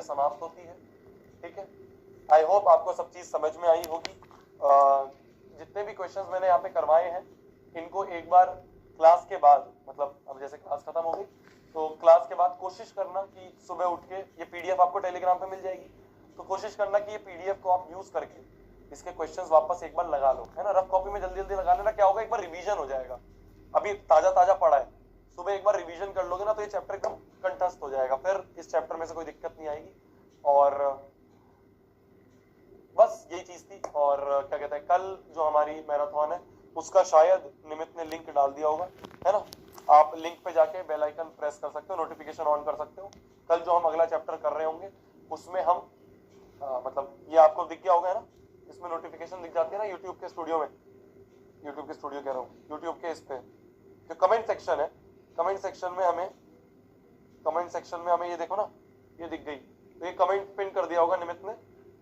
समाप्त होती है। ठीक है, आई होप आपको सब चीज समझ में आई होगी। जितने भी क्वेश्चंस मैंने यहाँ पे करवाए हैं इनको एक बार क्लास के बाद, मतलब अब जैसे क्लास खत्म हो गई तो क्लास के बाद कोशिश करना कि सुबह उठ के, ये पीडीएफ आपको टेलीग्राम पे मिल जाएगी, तो कोशिश करना कि ये पीडीएफ को आप यूज करके इसके क्वेश्चंस वापस एक बार लगा लो, है ना। रफ कॉपी में जल्दी जल्दी लगा लेना, क्या होगा एक बार रिवीजन हो जाएगा। अभी ताजा ताजा पढ़ा है, सुबह एक बार रिवीजन कर लोगे ना तो ये चैप्टर एकदम कंठस्थ हो जाएगा, फिर इस चैप्टर में से कोई दिक्कत नहीं आएगी। और बस यही चीज थी। और क्या कहते हैं, कल जो हमारी मैराथन है उसका शायद निमित ने लिंक डाल दिया होगा, है ना। आप लिंक पे जाके बेल आइकन प्रेस कर सकते हो, नोटिफिकेशन ऑन कर सकते हो। कल जो हम अगला चैप्टर कर रहे होंगे उसमें हम मतलब ये आपको दिख गया होगा, है ना, इसमें नोटिफिकेशन दिख जाती है ना यूट्यूब के स्टूडियो में, यूट्यूब के स्टूडियो कह रहा हूँ, यूट्यूब के इस पे जो कमेंट सेक्शन है, कमेंट सेक्शन में हमें ये देखो ना, ये दिख गई, तो ये कमेंट पिन कर दिया होगा निमित ने,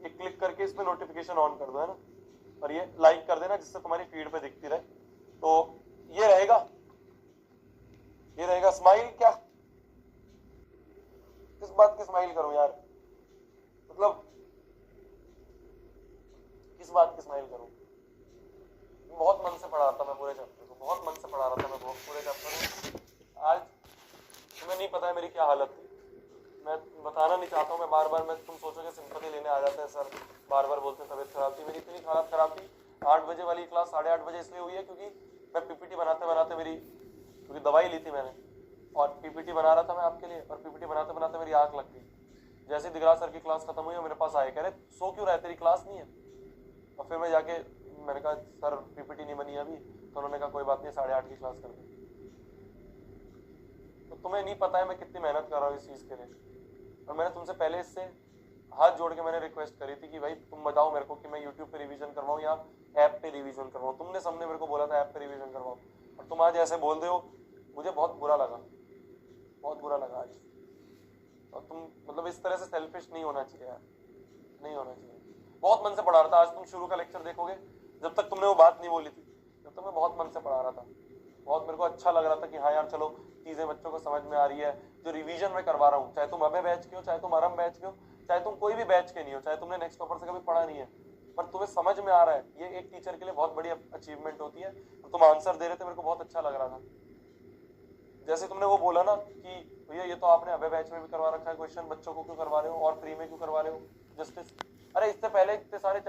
ये क्लिक करके इसमें नोटिफिकेशन ऑन कर दो, है ना, और ये लाइक कर देना जिससे तुम्हारी फीड पे दिखती रहे। तो ये रहेगा स्माइल। क्या किस बात की स्माइल करूं यार, मतलब किस बात की स्माइल करूं। बहुत मन से पढ़ा रहा था मैं पूरे चैप्टर को, बहुत मन से पढ़ा रहा था मैं पूरे चैप्टर को। आज तुम्हें नहीं पता है मेरी क्या हालत थी, मैं बताना नहीं चाहता हूँ, मैं बार बार, मैं तुम सोचोगे सिंपैथी लेने आ जाते हैं सर, बार बार बोलते हैं तबीयत खराब थी। मेरी इतनी हालत खराब थी, 8 बजे वाली क्लास 8:30 बजे इसलिए हुई है क्योंकि मैं पीपीटी बनाते बनाते मेरी, क्योंकि दवाई ली थी मैंने और पीपीटी बना रहा था मैं आपके लिए, और पीपीटी बनाते बनाते मेरी आंख लग गई। जैसे दिगरा सर की क्लास खत्म हुई मेरे पास आए, कह रहे सो क्यों रहा है, तेरी क्लास नहीं है। और फिर मैं जाके मैंने कहा सर पीपीटी नहीं बनी अभी, तो उन्होंने कहा कोई बात नहीं 8:30 की क्लास कर दे। तो तुम्हें नहीं पता है मैं कितनी मेहनत कर रहा हूँ इस चीज के लिए, और मैंने तुमसे पहले इससे हाथ जोड़ के मैंने रिक्वेस्ट करी थी कि भाई तुम बताओ मेरे को कि मैं यूट्यूब पे रिवीजन करवाऊं या ऐप पे रिवीजन करवाऊं। तुमने सबने मेरे को बोला था ऐप पे रिवीजन करवाओ, और तुम आज ऐसे बोल रहे हो, मुझे बहुत बुरा लगा, बहुत बुरा लगा आज। और तुम मतलब इस तरह से सेल्फिश नहीं होना चाहिए यार, नहीं होना चाहिए। बहुत मन से पढ़ा रहा था, आज तुम शुरू का लेक्चर देखोगे, जब तक तुमने वो बात नहीं बोली थी तब तक मैं बहुत मन से पढ़ा रहा था, बहुत मेरे को अच्छा लग रहा था कि हाँ यार चलो चीजें बच्चों को समझ में आ रही है। जो रिवीजन में करवा रहा हूँ, चाहे तुम अबे बैच के हो, चाहे तुम आरम बैच के हो, चाहे तुम कोई भी बैच के नहीं हो, चाहे तुमने नेक्स्ट टॉपर से कभी पढ़ा नहीं है, पर तुम्हें समझ में आ रहा है, ये एक टीचर के लिए बहुत बड़ी अचीवमेंट होती है। तो तुम आंसर दे रहे थे, मेरे को बहुत अच्छा लग रहा था। जैसे तुमने वो बोला ना कि भैया ये तो आपने अबे बैच में भी करवा रखा है क्वेश्चन, बच्चों को क्यों करवा रहे हो और फ्री में क्यों करवा रहे हो जस्टिस। अरे इससे पहले इतने सारे